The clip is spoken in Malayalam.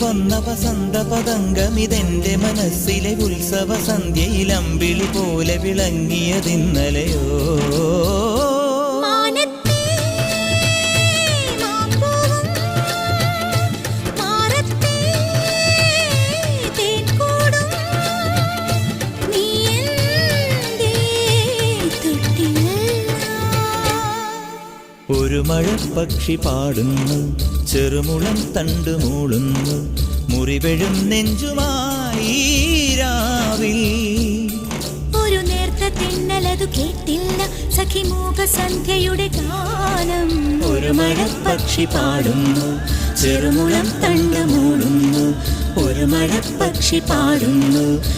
വന്ന വസന്ത പതംഗമിതെന്റെ മനസ്സിലെ ഉത്സവ സന്ധ്യയിൽ അമ്പിളി പോലെ വിളങ്ങിയതിന്നലെയോ. ഒരു മഴപ്പക്ഷി പാടുന്നു, ചെറുമുളം തണ്ടു മൂളുന്നു, മുറിവെഴും നെഞ്ചുമായി രാവിൽ. ഒരു നേർത്ത തിന്നലതു കേട്ടില്ല സഖി മൂകസന്ധ്യയുടെ ഗാനം. ഒരു മഴപ്പക്ഷി പാടുന്നു, ചെറുമുളം തണ്ടു മൂളുന്നു, ഒരു മഴപ്പക്ഷി പാടുന്നു,